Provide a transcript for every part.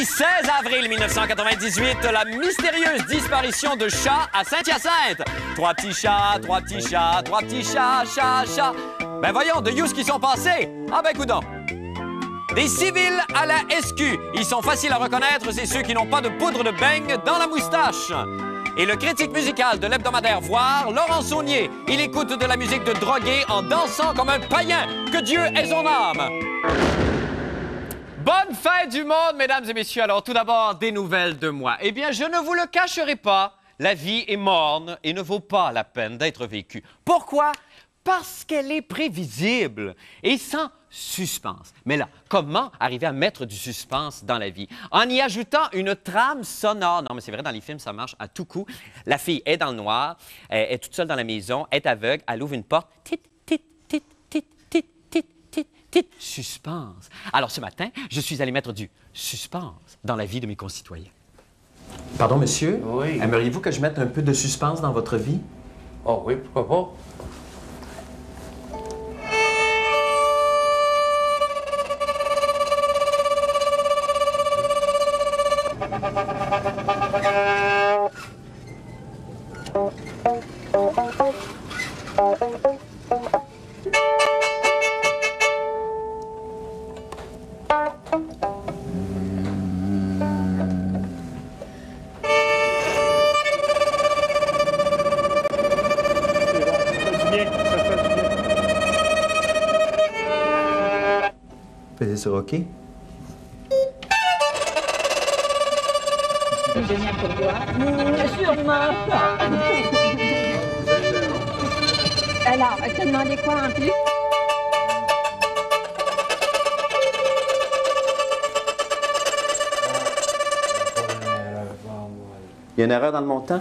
Mardi 16 avril 1998, la mystérieuse disparition de chats à Saint-Hyacinthe. Trois petits chats, trois petits chats, trois petits chats, chat. Ben voyons, de ce qui sont passés. Ah ben coudonc. Des civils à la SQ. Ils sont faciles à reconnaître, c'est ceux qui n'ont pas de poudre de beigne dans la moustache. Et le critique musical de l'hebdomadaire Voir, Laurent Saunier. Il écoute de la musique de drogué en dansant comme un païen. Que Dieu ait son âme. Bonne fin du monde, mesdames et messieurs. Alors, tout d'abord, des nouvelles de moi. Eh bien, je ne vous le cacherai pas, la vie est morne et ne vaut pas la peine d'être vécue. Pourquoi? Parce qu'elle est prévisible et sans suspense. Mais là, comment arriver à mettre du suspense dans la vie? En y ajoutant une trame sonore. Non, mais c'est vrai, dans les films, ça marche à tout coup. La fille est dans le noir, elle est toute seule dans la maison, est aveugle, elle ouvre une porte. Tit, tit, tit, tit, tit, tit, tit, tit. Suspense. Alors, ce matin, je suis allé mettre du suspense dans la vie de mes concitoyens. Pardon, monsieur? Oui. Aimeriez-vous que je mette un peu de suspense dans votre vie? Oh oui, pourquoi pas? Faisez sur OK. C'est génial pour toi. Sûrement pas. Alors, elle t'a demandé quoi en plus? Il y a une erreur dans le montant?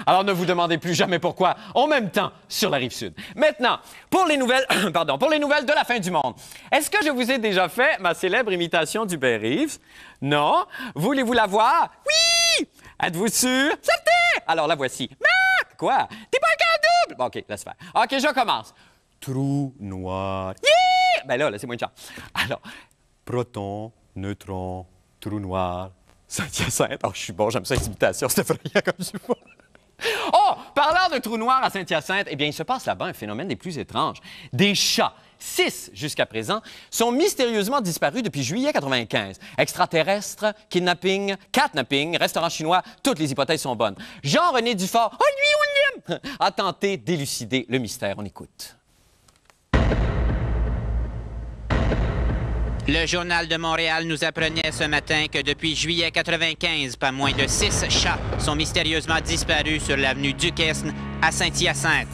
Alors, ne vous demandez plus jamais pourquoi, en même temps, sur la Rive-Sud. Maintenant, pour les nouvelles, pour les nouvelles de la fin du monde. Est-ce que je vous ai déjà fait ma célèbre imitation d'Hubert Reeves? Non? Voulez-vous la voir? Oui! Êtes-vous sûr? Certain! Alors, la voici. Marc! Quoi? T'es pas un cas double? Bon, OK, laisse faire. OK, je commence. Trou noir. Yeah! Ben là, c'est moins de chance. Alors, proton, neutron, trou noir, Saint-Hyacinthe. Oh, je suis bon, j'aime ça, cette imitation. C'était effrayant comme je vois. Oh! Parlant de trou noir à Saint-Hyacinthe, eh bien, il se passe là-bas un phénomène des plus étranges. Des chats, 6 jusqu'à présent, sont mystérieusement disparus depuis juillet 95. Extraterrestres, kidnapping, catnapping, restaurant chinois, toutes les hypothèses sont bonnes. Jean-René Dufort, oh lui, on l'aime, a tenté d'élucider le mystère. On écoute. Le Journal de Montréal nous apprenait ce matin que depuis juillet 95, pas moins de 6 chats sont mystérieusement disparus sur l'avenue Duquesne à Saint-Hyacinthe.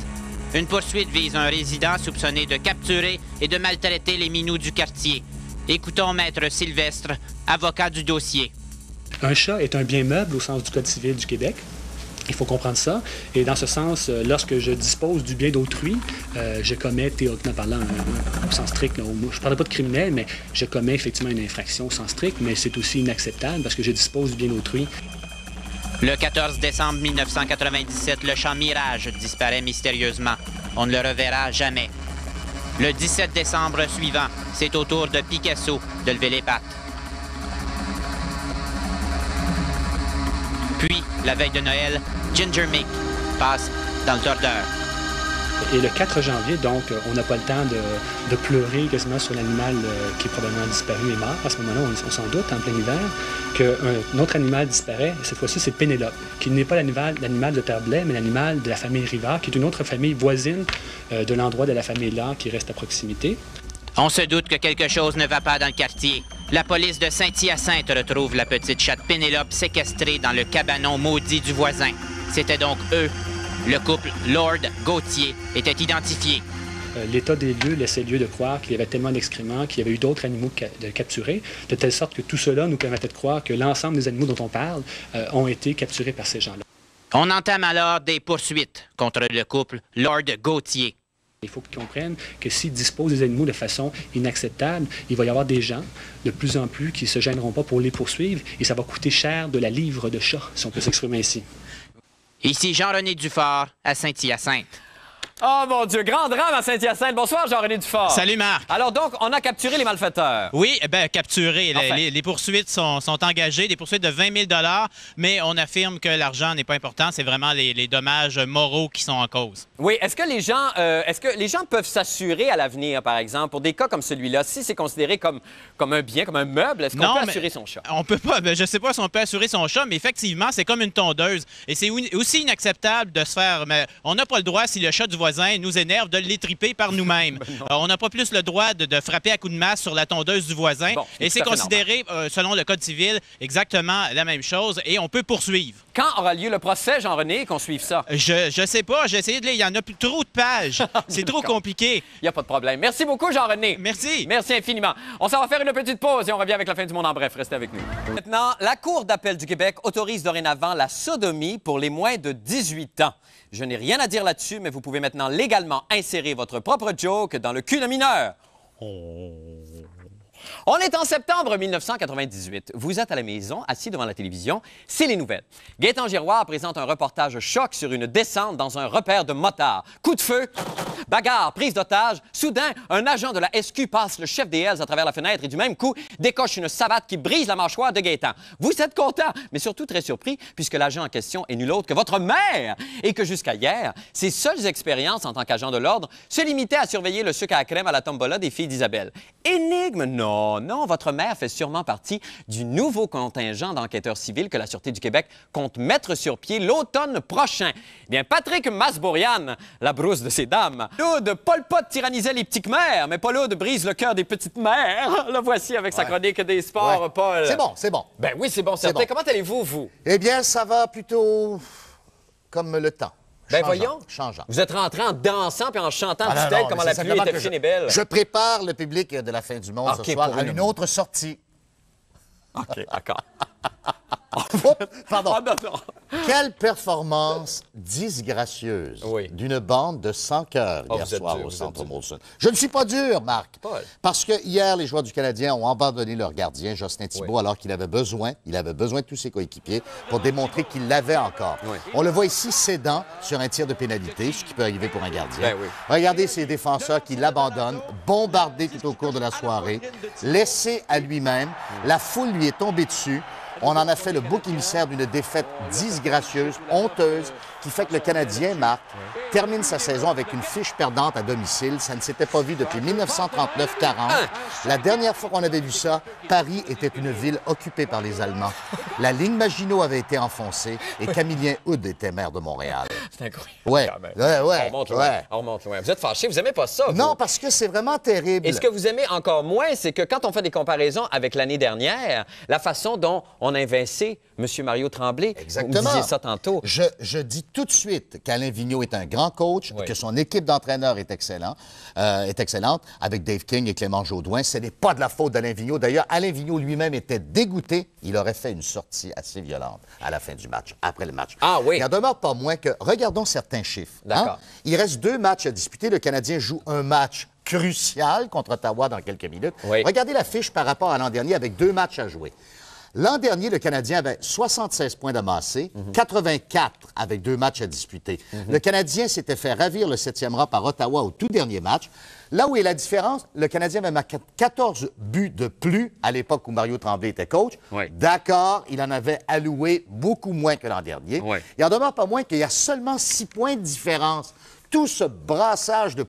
Une poursuite vise un résident soupçonné de capturer et de maltraiter les minous du quartier. Écoutons Maître Sylvestre, avocat du dossier. Un chat est un bien meuble au sens du Code civil du Québec. Il faut comprendre ça. Et dans ce sens, lorsque je dispose du bien d'autrui, je commets, théoriquement parlant, au sens strict, là, je ne parle pas de criminel, mais je commets effectivement une infraction au sens strict, mais c'est aussi inacceptable parce que je dispose du bien d'autrui. Le 14 décembre 1997, le chat Mirage disparaît mystérieusement. On ne le reverra jamais. Le 17 décembre suivant, c'est au tour de Picasso de lever les pattes. Puis, la veille de Noël, Ginger Mick passe dans le tordeur. Et le 4 janvier, donc, on n'a pas le temps de pleurer quasiment sur l'animal qui est probablement disparu et mort. À ce moment-là, on s'en doute, en plein hiver, qu'un autre animal disparaît. Cette fois-ci, c'est Pénélope, qui n'est pas l'animal de Terblais, mais l'animal de la famille Rivard, qui est une autre famille voisine de l'endroit de la famille Lard qui reste à proximité. On se doute que quelque chose ne va pas dans le quartier. La police de Saint-Hyacinthe retrouve la petite chatte Pénélope séquestrée dans le cabanon maudit du voisin. C'était donc eux. Le couple Lord Gauthier était identifié. L'état des lieux laissait lieu de croire qu'il y avait tellement d'excréments, qu'il y avait eu d'autres animaux capturés, de telle sorte que tout cela nous permettait de croire que l'ensemble des animaux dont on parle ont été capturés par ces gens-là. On entame alors des poursuites contre le couple Lord Gauthier. Il faut qu'ils comprennent que s'ils disposent des animaux de façon inacceptable, il va y avoir des gens de plus en plus qui ne se gêneront pas pour les poursuivre et ça va coûter cher de la livre de chat, si on peut s'exprimer ainsi. Ici Jean-René Dufort à Saint-Hyacinthe. Oh mon Dieu, grand drame à Saint-Hyacinthe. Bonsoir, Jean-René Dufort. Salut, Marc. Alors donc, on a capturé les malfaiteurs. Oui, capturés. Enfin. Les poursuites sont engagées, des poursuites de 20 000 $, mais on affirme que l'argent n'est pas important. C'est vraiment les dommages moraux qui sont en cause. Oui, est-ce que les gens peuvent s'assurer à l'avenir, par exemple, pour des cas comme celui-là, si c'est considéré comme un bien, comme un meuble, est-ce qu'on peut assurer son chat? On peut pas. Je sais pas si on peut assurer son chat, mais effectivement, c'est comme une tondeuse. Et c'est aussi inacceptable de se faire... Mais on n'a pas le droit, si le chat du voisin nous énerve, de l'étriper par nous-mêmes. On n'a pas plus le droit de frapper à coups de masse sur la tondeuse du voisin. Bon, et c'est considéré, selon le Code civil, exactement la même chose. Et on peut poursuivre. Quand aura lieu le procès, Jean-René, qu'on suive ça? Je sais pas. J'ai essayé de lire. Il y en a plus trop de pages. C'est trop compliqué. Il n'y a pas de problème. Merci beaucoup, Jean-René. Merci. Merci infiniment. On s'en va faire une petite pause et on revient avec la fin du monde en bref. Restez avec nous. Maintenant, la Cour d'appel du Québec autorise dorénavant la sodomie pour les moins de 18 ans. Je n'ai rien à dire là-dessus, mais vous pouvez maintenant légalement insérer votre propre joke dans le cul de mineur. On est en septembre 1998. Vous êtes à la maison, assis devant la télévision. C'est les nouvelles. Gaétan Giroir présente un reportage choc sur une descente dans un repère de motards. Coup de feu, bagarre, prise d'otage. Soudain, un agent de la SQ passe le chef des Hells à travers la fenêtre et du même coup, décoche une savate qui brise la mâchoire de Gaétan. Vous êtes content, mais surtout très surpris, puisque l'agent en question est nul autre que votre mère et que jusqu'à hier, ses seules expériences en tant qu'agent de l'ordre se limitaient à surveiller le sucre à la crème à la tombola des filles d'Isabelle. Énigme, non, votre mère fait sûrement partie du nouveau contingent d'enquêteurs civils que la Sûreté du Québec compte mettre sur pied l'automne prochain. Bien, Patrick Masbourian, la brousse de ces dames. L'Aude Pol Pot tyrannisait les petites mères, mais pas l'Aude brise le cœur des petites mères. Le voici avec sa chronique des sports, Paul. C'est bon. Ben oui, c'est bon, certain. Comment allez-vous, vous? Eh bien, ça va plutôt comme le temps. Ben voyons. Changeant. Vous êtes rentré en dansant puis en chantant Ah, du tel non, comment mais la c'est pluie simplement était que fine et belle. Je prépare le public de la fin du monde OK, ce soir pour à une une autre sortie. OK, d'accord. Oups, pardon. Oh, non. Quelle performance disgracieuse d'une bande de 100 cœurs hier vous êtes soir dur, au vous Centre êtes dur. Molson. Je ne suis pas dur, Marc. Paul. Parce que hier, les joueurs du Canadien ont abandonné leur gardien, Jocelyn Thibault, alors qu'il avait besoin de tous ses coéquipiers pour démontrer qu'il l'avait encore. Oui. On le voit ici cédant sur un tir de pénalité, ce qui peut arriver pour un gardien. Ben oui. Regardez ses défenseurs qui l'abandonnent, bombardés tout au cours de la soirée, laissé à lui-même. La foule lui est tombée dessus. On en a fait le bouc émissaire d'une défaite disgracieuse, honteuse, qui fait que le Canadien, Marc, termine sa saison avec une fiche perdante à domicile. Ça ne s'était pas vu depuis 1939-40. La dernière fois qu'on avait vu ça, Paris était une ville occupée par les Allemands. La ligne Maginot avait été enfoncée et Camillien Hood était maire de Montréal. C'est incroyable. Ouais, quand même. ouais. On remonte loin. On remonte loin. Vous êtes fâché, vous aimez pas ça, vous? Non, parce que c'est vraiment terrible. Et ce que vous aimez encore moins, c'est que quand on fait des comparaisons avec l'année dernière, la façon dont on a invincé M. Mario Tremblay, Exactement. vous disiez ça tantôt. Je dis tout de suite qu'Alain Vigneault est un grand coach, que son équipe d'entraîneurs est excellente, avec Dave King et Clément Jaudoin. Ce n'est pas de la faute d'Alain Vigneault. D'ailleurs, Alain Vigneault lui-même était dégoûté. Il aurait fait une sortie assez violente à la fin du match, après le match. Ah oui? Il n'en demeure pas moins que, regardons certains chiffres. D'accord. Il reste 2 matchs à disputer. Le Canadien joue un match crucial contre Ottawa dans quelques minutes. Oui. Regardez la fiche par rapport à l'an dernier avec 2 matchs à jouer. L'an dernier, le Canadien avait 76 points d'amassés, 84 avec 2 matchs à disputer. Le Canadien s'était fait ravir le 7e rang par Ottawa au tout dernier match. Là où est la différence, le Canadien avait marqué 14 buts de plus à l'époque où Mario Tremblay était coach. Oui. D'accord, il en avait alloué beaucoup moins que l'an dernier. Oui. Il en demeure pas moins qu'il y a seulement 6 points de différence. Tout ce brassage de